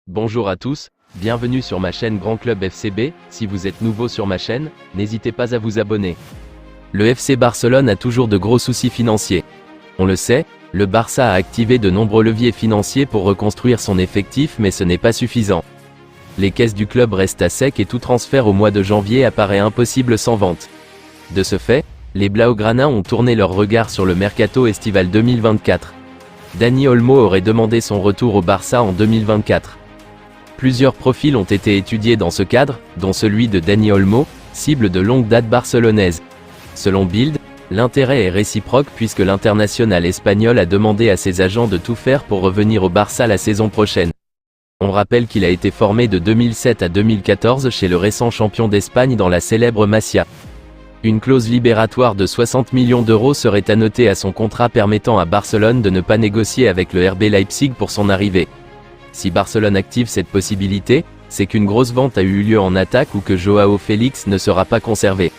Bonjour à tous, bienvenue sur ma chaîne Grand Club FCB. Si vous êtes nouveau sur ma chaîne, n'hésitez pas à vous abonner. Le FC Barcelone a toujours de gros soucis financiers. On le sait, le Barça a activé de nombreux leviers financiers pour reconstruire son effectif, mais ce n'est pas suffisant. Les caisses du club restent à sec et tout transfert au mois de janvier apparaît impossible sans vente. De ce fait, les Blaugrana ont tourné leur regard sur le mercato estival 2024. Dani Olmo aurait demandé son retour au Barça en 2024. Plusieurs profils ont été étudiés dans ce cadre, dont celui de Dani Olmo, cible de longue date barcelonaise. Selon Bild, l'intérêt est réciproque puisque l'international espagnol a demandé à ses agents de tout faire pour revenir au Barça la saison prochaine. On rappelle qu'il a été formé de 2007 à 2014 chez le récent champion d'Espagne dans la célèbre Masia. Une clause libératoire de 60 millions d'euros serait annotée à son contrat permettant à Barcelone de ne pas négocier avec le RB Leipzig pour son arrivée. Si Barcelone active cette possibilité, c'est qu'une grosse vente a eu lieu en attaque ou que Joao Félix ne sera pas conservé.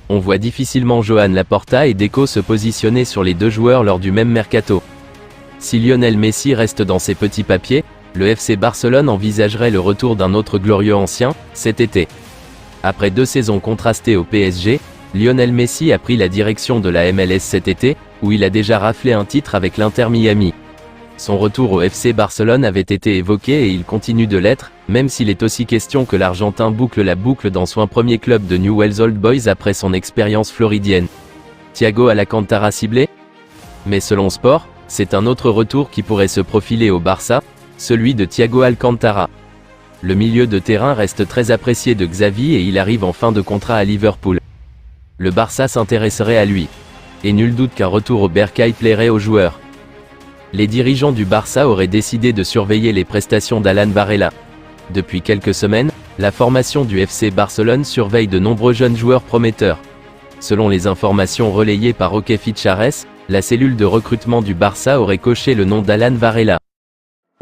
On voit difficilement Joan Laporta et Deco se positionner sur les deux joueurs lors du même mercato. Si Lionel Messi reste dans ses petits papiers, le FC Barcelone envisagerait le retour d'un autre glorieux ancien, cet été. Après 2 saisons contrastées au PSG, Lionel Messi a pris la direction de la MLS cet été, où il a déjà raflé un titre avec l'Inter Miami. Son retour au FC Barcelone avait été évoqué et il continue de l'être, même s'il est aussi question que l'Argentin boucle la boucle dans son premier club de Newell's Old Boys après son expérience floridienne. Thiago Alcantara ciblé? Mais selon Sport, c'est un autre retour qui pourrait se profiler au Barça, celui de Thiago Alcantara. Le milieu de terrain reste très apprécié de Xavi et il arrive en fin de contrat à Liverpool. Le Barça s'intéresserait à lui. Et nul doute qu'un retour au Bercail plairait aux joueurs. Les dirigeants du Barça auraient décidé de surveiller les prestations d'Alan Varela. Depuis quelques semaines, la formation du FC Barcelone surveille de nombreux jeunes joueurs prometteurs. Selon les informations relayées par Roque Fichares, la cellule de recrutement du Barça aurait coché le nom d'Alan Varela.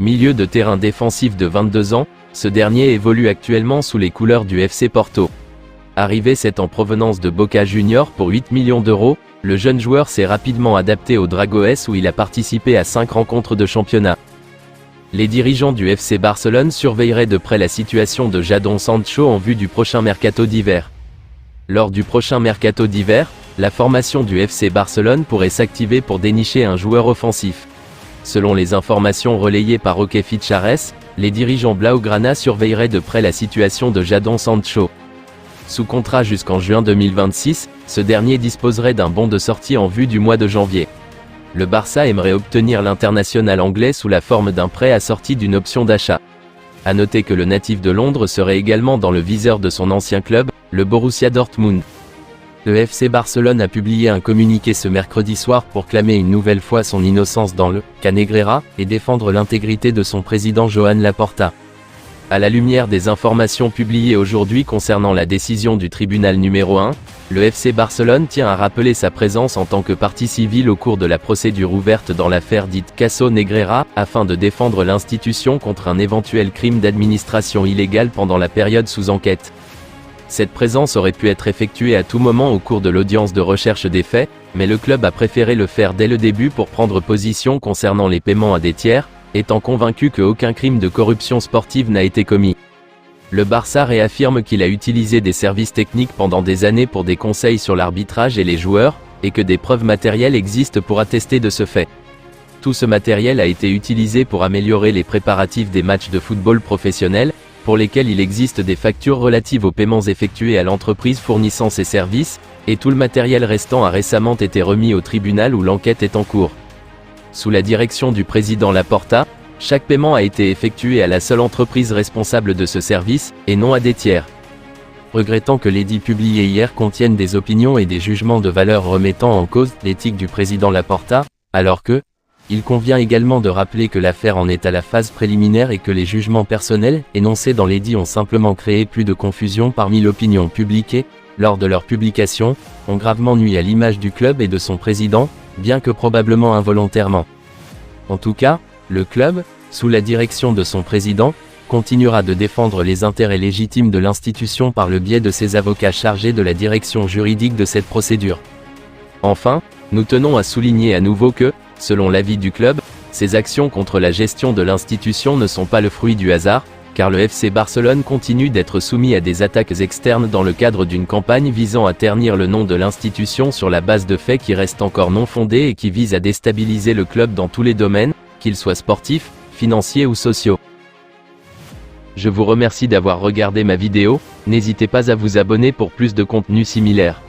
Milieu de terrain défensif de 22 ans, ce dernier évolue actuellement sous les couleurs du FC Porto. Arrivé en provenance de Boca Juniors pour 8 millions d'euros, le jeune joueur s'est rapidement adapté au Dragões où il a participé à 5 rencontres de championnat. Les dirigeants du FC Barcelone surveilleraient de près la situation de Jadon Sancho en vue du prochain mercato d'hiver. Lors du prochain mercato d'hiver, la formation du FC Barcelone pourrait s'activer pour dénicher un joueur offensif. Selon les informations relayées par Roque Fichares, les dirigeants Blaugrana surveilleraient de près la situation de Jadon Sancho. Sous contrat jusqu'en juin 2026, ce dernier disposerait d'un bon de sortie en vue du mois de janvier. Le Barça aimerait obtenir l'international anglais sous la forme d'un prêt assorti d'une option d'achat. A noter que le natif de Londres serait également dans le viseur de son ancien club, le Borussia Dortmund. Le FC Barcelone a publié un communiqué ce mercredi soir pour clamer une nouvelle fois son innocence dans le cas Negreira et défendre l'intégrité de son président Joan Laporta. À la lumière des informations publiées aujourd'hui concernant la décision du tribunal numéro 1, le FC Barcelone tient à rappeler sa présence en tant que partie civile au cours de la procédure ouverte dans l'affaire dite Caso Negreira, afin de défendre l'institution contre un éventuel crime d'administration illégale pendant la période sous enquête. Cette présence aurait pu être effectuée à tout moment au cours de l'audience de recherche des faits, mais le club a préféré le faire dès le début pour prendre position concernant les paiements à des tiers, étant convaincu qu'aucun crime de corruption sportive n'a été commis. Le Barça réaffirme qu'il a utilisé des services techniques pendant des années pour des conseils sur l'arbitrage et les joueurs, et que des preuves matérielles existent pour attester de ce fait. Tout ce matériel a été utilisé pour améliorer les préparatifs des matchs de football professionnels, pour lesquels il existe des factures relatives aux paiements effectués à l'entreprise fournissant ces services, et tout le matériel restant a récemment été remis au tribunal où l'enquête est en cours. Sous la direction du président Laporta, chaque paiement a été effectué à la seule entreprise responsable de ce service, et non à des tiers. Regrettant que l'édit publié hier contienne des opinions et des jugements de valeur remettant en cause l'éthique du président Laporta, alors que, il convient également de rappeler que l'affaire en est à la phase préliminaire et que les jugements personnels énoncés dans l'édit ont simplement créé plus de confusion parmi l'opinion publique, lors de leur publication, ont gravement nui à l'image du club et de son président, bien que probablement involontairement. En tout cas, le club, sous la direction de son président, continuera de défendre les intérêts légitimes de l'institution par le biais de ses avocats chargés de la direction juridique de cette procédure. Enfin, nous tenons à souligner à nouveau que, selon l'avis du club, Ces actions contre la gestion de l'institution ne sont pas le fruit du hasard, car le FC Barcelone continue d'être soumis à des attaques externes dans le cadre d'une campagne visant à ternir le nom de l'institution sur la base de faits qui restent encore non fondés et qui visent à déstabiliser le club dans tous les domaines, qu'ils soient sportifs, financiers ou sociaux. Je vous remercie d'avoir regardé ma vidéo, n'hésitez pas à vous abonner pour plus de contenu similaire.